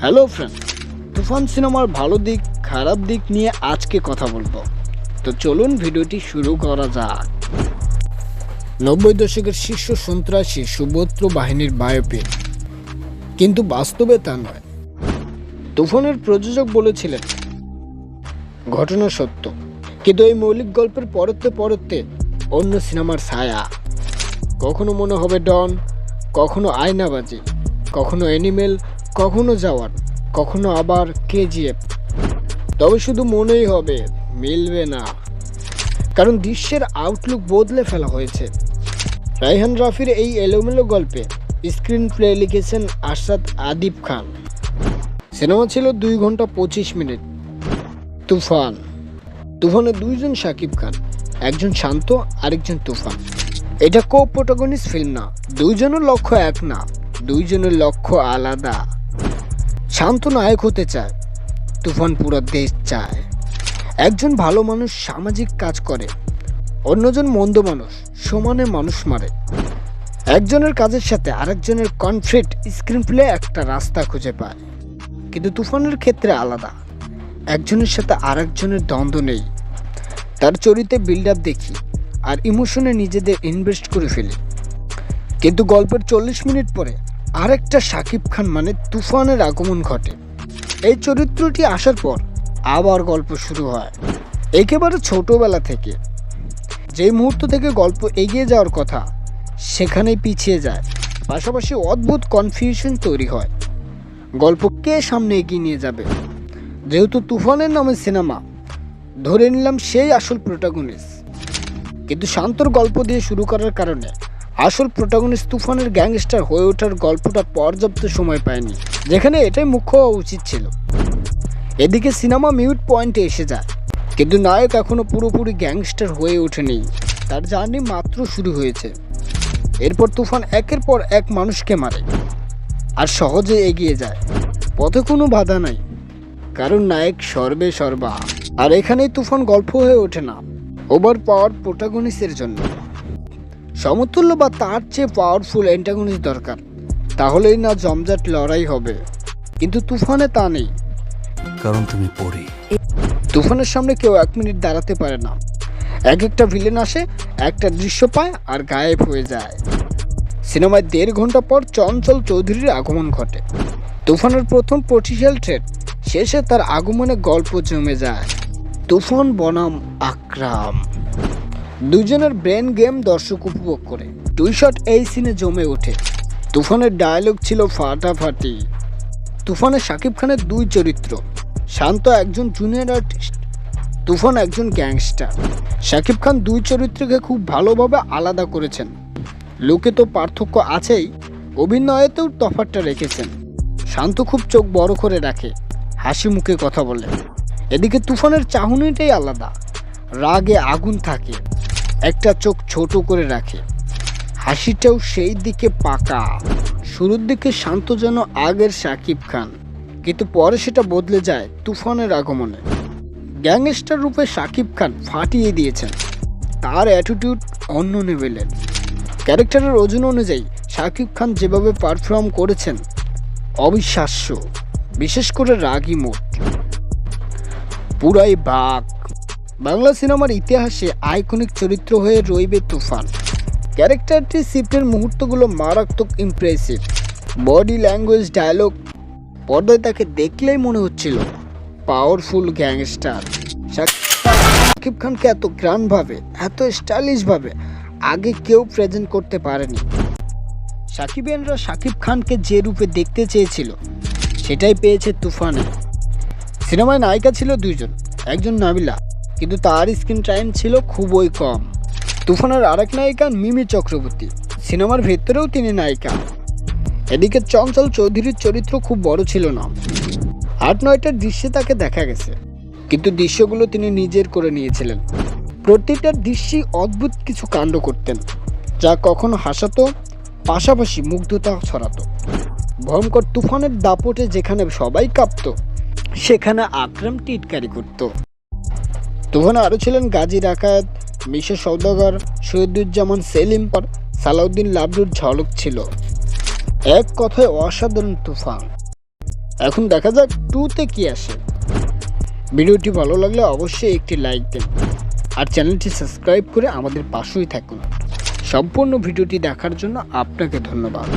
Hello friend, তুফান সিনেমার ভালো দিক খারাপ দিক নিয়ে আজকে কথা বলবো। তো চলুন ভিডিওটি শুরু করা যাক। 90 দশকের শীর্ষ সন্ত্রাসী সুভদ্র বাহিনীর বায়োপিক, কিন্তু বাস্তবে তা নয়। তুফানের প্রযোজক বলেছিলেন ঘটনা সত্য, কিন্তু এই মৌলিক গল্পের পরতে পরতে অন্য সিনেমার ছায়া। কখনো মনে হবে ডন, কখনো আয়নাবাজি, কখনো অ্যানিমেল, কখনো জওয়ান, কখনো আবার কেজিএফ। তবে শুধু মনেই হবে, মিলবে না, কারণ দৃশ্যের আউটলুক বদলে ফেলা হয়েছে। রায়হান রাফির এই এলোমেলো গল্পে স্ক্রিন প্লে লিখেছেন আরশাদ আদিব খান। সিনেমা ছিল 2 ঘন্টা 25 মিনিট। তুফানে দুইজন শাকিব খান, একজন শান্ত, আরেকজন তুফান। এটা কো প্রোটাগনিস্ট ফিল্ম না, দুইজনের লক্ষ্য এক না, দুইজনের লক্ষ্য আলাদা। শান্ত নায়ক হতে চায়, তুফান পুরো দেশ চায়। একজন ভালো মানুষ সামাজিক কাজ করে, অন্যজন মন্দ মানুষ সমানে মানুষ মারে। একজনের কাজের সাথে আরেকজনের কনফ্লিক্ট স্ক্রিন প্লে একটা রাস্তা খুঁজে পায়। কিন্তু তুফানের ক্ষেত্রে আলাদা, একজনের সাথে আরেকজনের দ্বন্দ্ব নেই। তার চরিত্রে বিল্ড আপ দেখি আর ইমোশনে নিজেদের ইনভেস্ট করে ফেলি। কিন্তু গল্পের 40 মিনিট পরে আরেকটা শাকিব খান মানে তুফানের আগমন ঘটে। এই চরিত্রটি আসার পর আবার গল্প শুরু হয় একেবারে ছোটবেলা থেকে। যেই মুহূর্ত থেকে গল্প এগিয়ে যাওয়ার কথা সেখানেই পিছিয়ে যায়। পাশাপাশি অদ্ভুত কনফিউশন তৈরি হয়, গল্প কে সামনে এগিয়ে নিয়ে যাবে। যেহেতু তুফানের নামে সিনেমা, ধরে নিলাম সেই আসল প্রোটাগনিস্ট। কিন্তু শান্তর গল্প দিয়ে শুরু করার কারণে আসল প্রোটাগনিস্ট তুফানের গ্যাংস্টার হয়ে ওঠার গল্পটা পর্যাপ্ত সময় পায়নি, যেখানে এটাই মুখ্য হওয়া উচিত ছিল। এদিকে সিনেমা মিউট পয়েন্টে এসে যায়, কিন্তু নায়ক এখনো পুরোপুরি গ্যাংস্টার হয়ে ওঠেনি। তার জার্নি মাত্র শুরু হয়েছে। এরপর তুফান একের পর এক মানুষকে মারে আর সহজে এগিয়ে যায়। পথে কোনো বাধা নাই, কারণ নায়ক সর্বে সর্বা। আর এখানেই তুফান গল্প হয়ে ওঠে না ওভার পাওয়ার প্রোটাগনিস্টের জন্য। সমতুল্য বা তার চেয়ে পাওয়ারফুল অ্যান্টাগনিস্ট দরকার, তাহলেই না জমজট লড়াই হবে। কিন্তু তুফানে তা নেই, কারণ তুমি পড়ি। তুফানের সামনে কেউ 1 মিনিট দাঁড়াতে পারে না। একটা ভিলেন আসে, একটা দৃশ্য পায় আর গায়েব হয়ে যায়। সিনেমায় 1.5 ঘন্টা পর চঞ্চল চৌধুরীর আগমন ঘটে। তুফানের প্রথম পোটেনশিয়াল থ্রেট শেষে তার আগমনে গল্প জমে যায়। তুফান বনাম আকরাম, দুজনের ব্রেন গেম দর্শক উপভোগ করে। 2 শট এই সিনে জমে ওঠে। তুফানের ডায়লগ ছিল ফাটাফাটি। তুফানে শাকিব খানের 2 চরিত্র, শান্ত একজন জুনিয়র আর্টিস্ট, তুফান একজন গ্যাংস্টার। শাকিব খান 2 চরিত্রকে খুব ভালোভাবে আলাদা করেছেন। লোকে তো পার্থক্য আছেই, অভিনয়েতেও তফাৎটা রেখেছেন। শান্ত খুব চোখ বড় করে রাখে, হাসি মুখে কথা বলে। এদিকে তুফানের চাহনিটাই আলাদা, রাগে আগুন থাকে, একটা চোখ ছোট করে রাখে। হাসিটাও সেই দিকে পাকা। শুরুর দিকে শান্ত যেন আগের শাকিব খান, কিন্তু পরে সেটা বদলে যায় তুফানের আগমনে। গ্যাংস্টার রূপে শাকিব খান ফাটিয়ে দিয়েছেন। তার অ্যাটিটিউড অন্য লেভেলের। ক্যারেক্টারের ওজন অনুযায়ী শাকিব খান যেভাবে পারফর্ম করেছেন অবিশ্বাস্য, বিশেষ করে রাগী মোড পুরাই বাক। বাংলা সিনেমার ইতিহাসে আইকনিক চরিত্র হয়ে রইবে তুফান। ক্যারেক্টারটি শিফটের মুহূর্তগুলো মারাত্মক ইমপ্রেসিভ। বডি ল্যাঙ্গুয়েজ, ডায়লগ, পর্দায় তাকে দেখলেই মনে হচ্ছিল পাওয়ারফুল গ্যাংস্টার। শাকিব খানকে এত গ্রান্ডভাবে, এত স্টাইলিশভাবে আগে কেউ প্রেজেন্ট করতে পারেনি। সাকিবিয়ানরা শাকিব খানকে যে রূপে দেখতে চেয়েছিল সেটাই পেয়েছে তুফানে। সিনেমায় নায়িকা ছিল 2 জন, একজন নাবিলা, কিন্তু তার স্ক্রিন টাইম ছিল খুবই কম। তুফানের আরেক নায়িকা মিমি চক্রবর্তী, সিনেমার ভেতরেও তিনি নায়িকা। এদিকে চঞ্চল চৌধুরীর চরিত্র খুব বড় ছিল না। 8-9টা দৃশ্যে তাকে দেখা গেছে, কিন্তু দৃশ্যগুলো তিনি নিজের করে নিয়েছিলেন। প্রতিটা দৃশ্যই অদ্ভুত কিছু কাণ্ড করতেন, যা কখনো হাসাতো, পাশাপাশি মুগ্ধতা ছড়াতো। ভয়ঙ্কর তুফানের দাপটে যেখানে সবাই কাঁপত, সেখানে আকরাম টিটকারি করত। তুফানে আরও ছিলেন গাজী রাকায়েত, মিশা সওদাগর, শহীদুজ্জামান সেলিম, সালাউদ্দিন লাবলুর ঝলক ছিল। এক কথায় অসাধারণ তুফান। এখন দেখা যাক 2-তে কি আসে। ভিডিওটি ভালো লাগলে অবশ্যই একটি লাইক দিন আর চ্যানেলটি সাবস্ক্রাইব করে আমাদের পাশেই থাকুন। সম্পূর্ণ ভিডিওটি দেখার জন্য আপনাকে ধন্যবাদ।